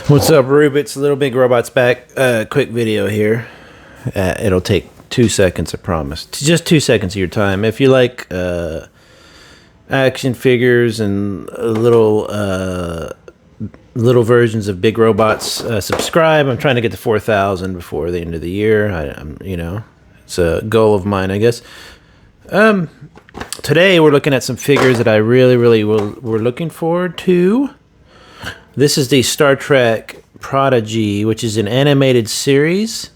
What's up, Rubits? Little Big Robots back. Quick video here. It'll take 2 seconds, I promise. Just 2 seconds of your time. If you like action figures and little versions of big robots, subscribe. I'm trying to get to 4,000 before the end of the year. It's a goal of mine, I guess. Today we're looking at some figures that I really were looking forward to. This is the Star Trek Prodigy, which is an animated series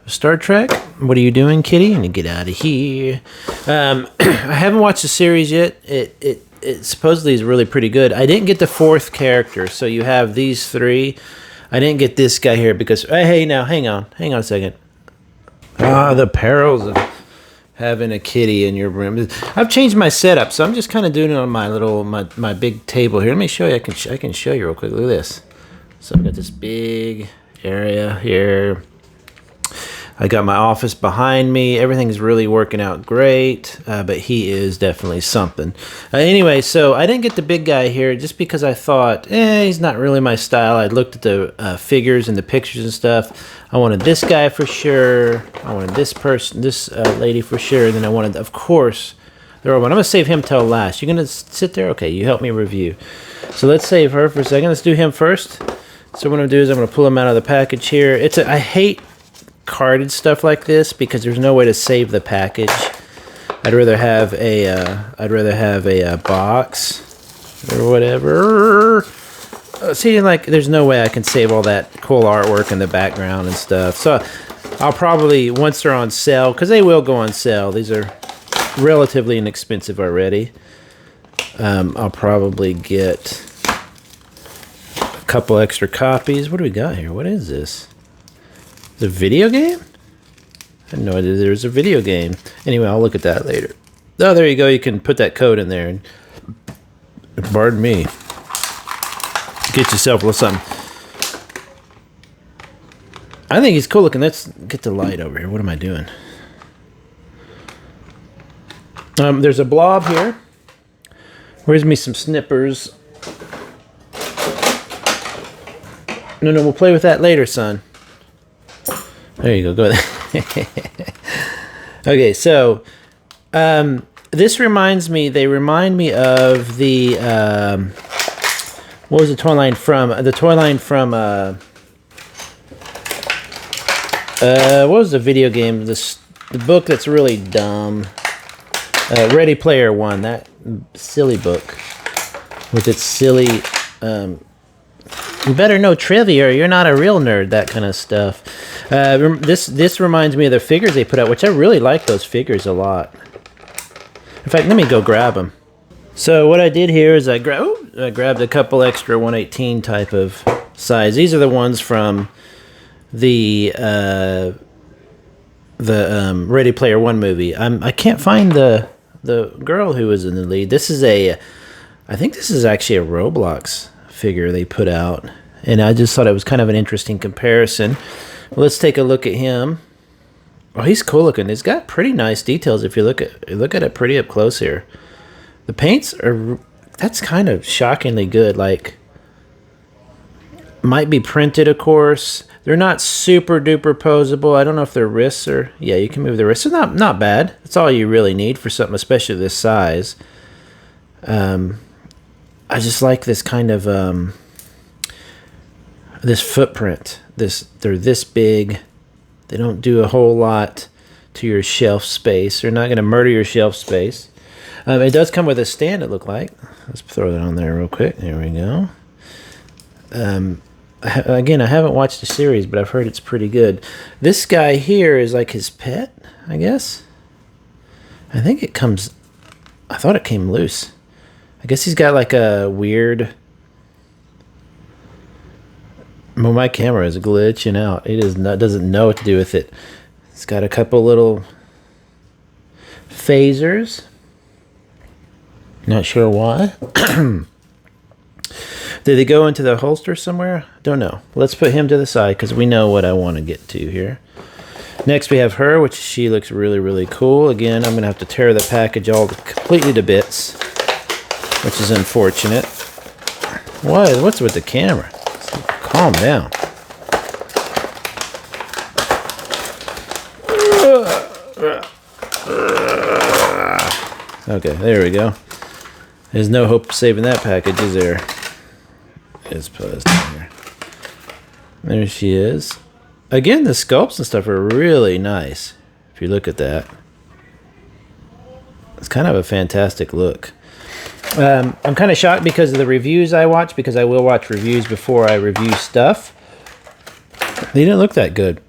of Star Trek. What are you doing, kitty? And get out of here. I haven't watched the series yet. It supposedly is really pretty good. I didn't get the fourth character, so you have these three. I didn't get this guy here because hey, now hang on a second. The perils of having a kitty in your room. I've changed my setup, so I'm just kind of doing it on my big table here. Let me show you. I can show you real quick. Look at this. So I've got this big area here. I got my office behind me. Everything's really working out great, but he is definitely something. Anyway, so I didn't get the big guy here just because I thought, he's not really my style. I looked at the figures and the pictures and stuff. I wanted this guy for sure. I wanted this lady for sure. And then I wanted, of course, the robot. I'm going to save him till last. You're going to sit there? Okay, you help me review. So let's save her for a second. Let's do him first. So what I'm going to do is I'm going to pull him out of the package here. I hate carded stuff like this because there's no way to save the package. I'd rather have a box or whatever. See, like, there's no way I can save all that cool artwork in the background and stuff. So I'll probably, once they're on sale, because they will go on sale. These are relatively inexpensive already. I'll probably get a couple extra copies. What do we got here? What is this? Is it a video game? I had no idea there was a video game. Anyway, I'll look at that later. Oh, there you go. You can put that code in there. And pardon me. Get yourself a little something. I think he's cool looking. Let's get the light over here. What am I doing? There's a blob here. Where's me some snippers? No, we'll play with that later, son. There you go. Okay, so this reminds me. They remind me of the what was the toy line from? The toy line from what was the video game? The book that's really dumb. Ready Player One. That silly book with its silly. You better know trivia or you're not a real nerd, that kind of stuff. This reminds me of the figures they put out, which I really like those figures a lot. In fact, let me go grab them. So what I did here is I grabbed a couple extra 118 type of size. These are the ones from the Ready Player One movie. I can't find the girl who was in the lead. I think this is actually a Roblox figure they put out, and I just thought it was kind of an interesting comparison. Well, let's take a look at him. Oh, he's cool looking. He's got pretty nice details if you look at it pretty up close here. The paints that's kind of shockingly good. Like, might be printed, of course. They're not super duper posable. I don't know if their wrists are. Yeah, you can move the wrists. It's not bad. That's all you really need for something, especially this size. I just like this kind of this footprint. They're this big. They don't do a whole lot to your shelf space. They're not going to murder your shelf space. It does come with a stand, it looked like. Let's throw that on there real quick. There we go. Again, I haven't watched the series, but I've heard it's pretty good. This guy here is like his pet, I guess. I think it comes. I thought it came loose. I guess he's got like a weird. Well, my camera is glitching out. It doesn't know what to do with it. It's got a couple little phasers. Not sure why. Did they go into the holster somewhere? Don't know. Let's put him to the side because we know what I want to get to here. Next we have her, which she looks really cool. Again, I'm going to have to tear the package all completely to bits, which is unfortunate. What's with the camera? calm down. Okay, there we go. There's no hope of saving that package, is there? It's posted here. There she is. Again, the sculpts and stuff are really nice. If you look at that, it's kind of a fantastic look. I'm kind of shocked because of the reviews I watch, because I will watch reviews before I review stuff. They didn't look that good.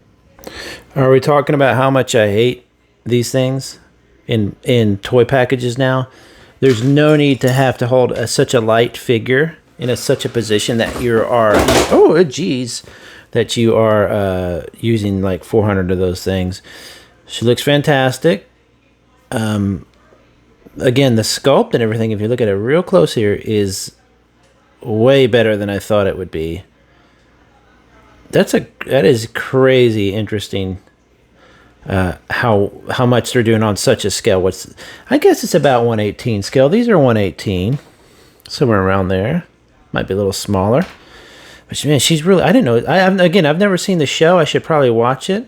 Are we talking about how much I hate these things in toy packages now? There's no need to have to hold such a light figure in such a position that you are, oh geez, that you are using like 400 of those things. She looks fantastic. Again, the sculpt and everything, if you look at it real close here, is way better than I thought it would be. That is crazy interesting. How much they're doing on such a scale. I guess it's about 1/18 scale. These are 1/18, somewhere around there. Might be a little smaller. But man, she's really, I didn't know. I've never seen the show. I should probably watch it.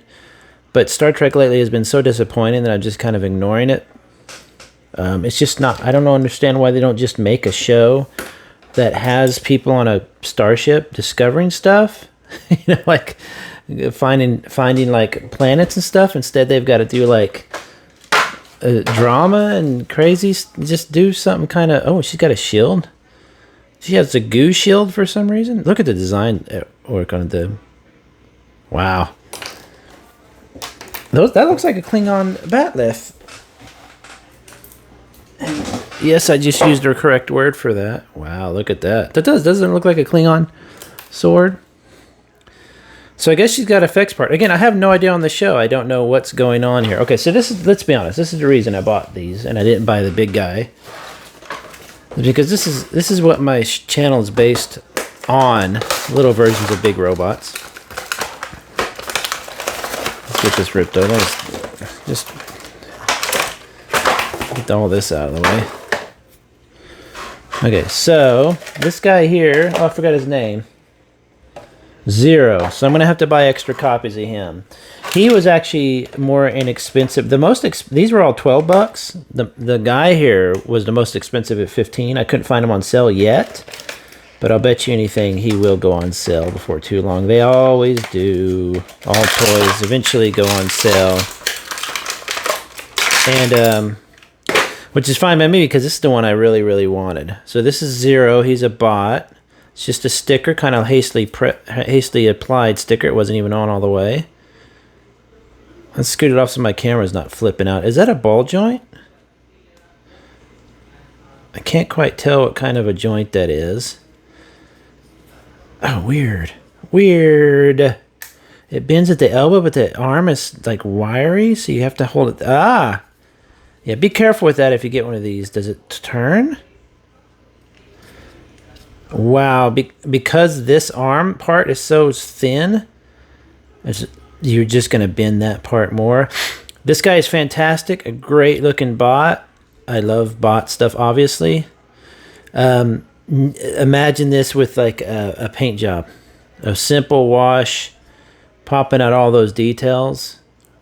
But Star Trek lately has been so disappointing that I'm just kind of ignoring it. It's just not, I don't understand why they don't just make a show that has people on a starship discovering stuff. Like finding like planets and stuff. Instead, they've got to do like drama and crazy. Just do something kind of. Oh, she's got a shield. She has a goo shield for some reason. Look at the design work on it. Wow. That looks like a Klingon batleth. Yes, I just used the correct word for that. Wow, look at that. Doesn't it look like a Klingon sword? So I guess she's got effects part. Again, I have no idea on the show. I don't know what's going on here. Okay, so let's be honest. This is the reason I bought these, and I didn't buy the big guy. Because this is what my channel is based on, little versions of big robots. Let's get this ripped out. Just get all this out of the way. Okay, so this guy here, oh, I forgot his name. Zero. So I'm going to have to buy extra copies of him. He was actually more inexpensive. These were all 12 bucks. The guy here was the most expensive at 15. I couldn't find him on sale yet, but I'll bet you anything he will go on sale before too long. They always do. All toys eventually go on sale. And which is fine by me because this is the one I really, really wanted. So this is Zero. He's a bot. It's just a sticker, kind of hastily applied sticker. It wasn't even on all the way. Let's scoot it off so my camera's not flipping out. Is that a ball joint? I can't quite tell what kind of a joint that is. Oh, weird. Weird. It bends at the elbow, but the arm is like wiry, so you have to hold it. Ah! Yeah, be careful with that if you get one of these. Does it turn? Wow, because this arm part is so thin, you're just going to bend that part more. This guy is fantastic, a great looking bot. I love bot stuff, obviously. Imagine this with like a paint job. A simple wash, popping out all those details,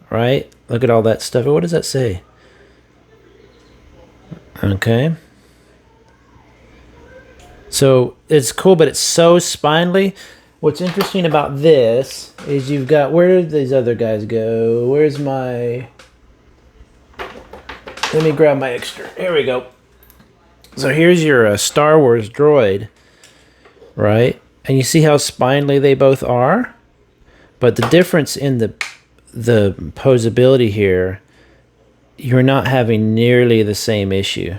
right? Look at all that stuff. What does that say? Okay. So it's cool, but it's so spindly. What's interesting about this is you've got, where did these other guys go? Where's my, let me grab my extra. Here we go. So here's your Star Wars droid, right? And you see how spindly they both are? But the difference in the posability here, you're not having nearly the same issue.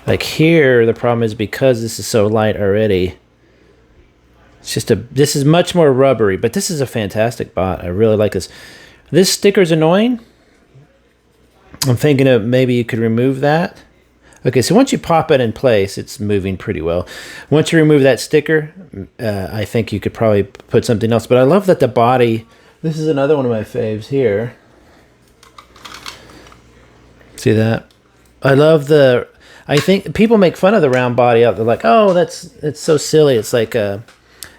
Like here, the problem is because this is so light already, it's just this is much more rubbery, but this is a fantastic bot. I really like this. This sticker's annoying. I'm thinking of maybe you could remove that. Okay, so once you pop it in place, it's moving pretty well. Once you remove that sticker, I think you could probably put something else. But I love that the body, this is another one of my faves here. See that? I love I think people make fun of the round body out. They're like, oh, it's so silly. It's like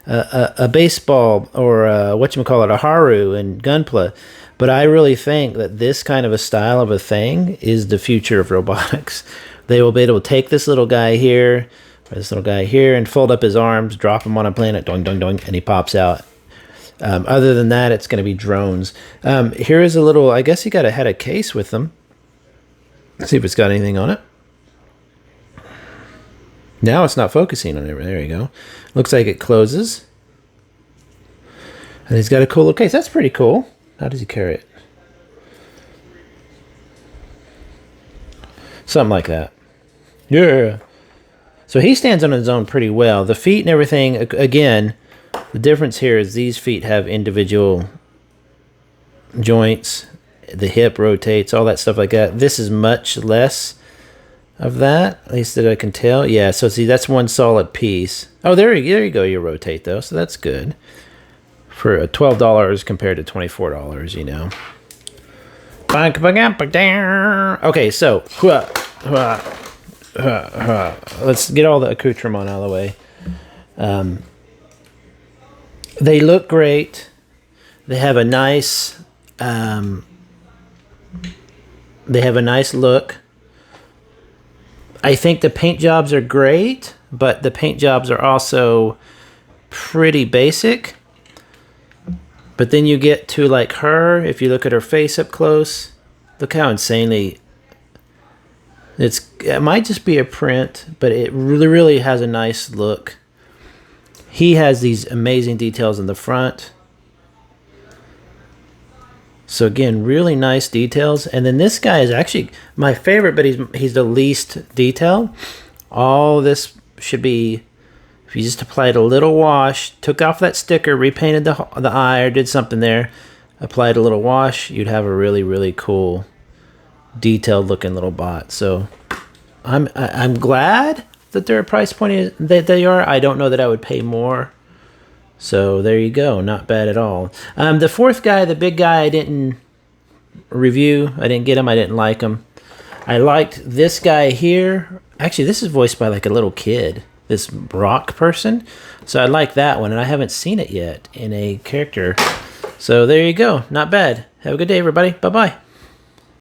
a baseball or whatchamacallit, a Haru and Gunpla. But I really think that this kind of a style of a thing is the future of robotics. They will be able to take this little guy here, or this little guy here, and fold up his arms, drop him on a planet, doing, doing, doing, and he pops out. Other than that, it's going to be drones. Here is a little, I guess he had a case with them. Let's see if it's got anything on it. Now it's not focusing on it. There you go. Looks like it closes. And he's got a cool little case. That's pretty cool. How does he carry it? Something like that. Yeah. So he stands on his own pretty well. The feet and everything, again, the difference here is these feet have individual joints. The hip rotates, all that stuff like that. This is much less of that, at least that I can tell. Yeah, so see, that's one solid piece. Oh, there you go. You rotate, though, so that's good. For $12 compared to $24, you know. Okay, so let's get all the accoutrement out of the way. They look great. They have a nice look. I think the paint jobs are great, but the paint jobs are also pretty basic. But then you get to like her, if you look at her face up close, look how insanely, it might just be a print, but it really has a nice look. He has these amazing details in the front. So again, really nice details. And then this guy is actually my favorite, but he's the least detailed. All this should be, if you just applied a little wash, took off that sticker, repainted the eye or did something there, applied a little wash, you'd have a really cool detailed looking little bot. So I'm glad that they're a price point that they are. I don't know that I would pay more. So there you go. Not bad at all. The fourth guy, the big guy, I didn't review. I didn't get him. I didn't like him. I liked this guy here. Actually, this is voiced by like a little kid, this rock person. So I like that one, and I haven't seen it yet in a character. So there you go. Not bad. Have a good day, everybody. Bye-bye.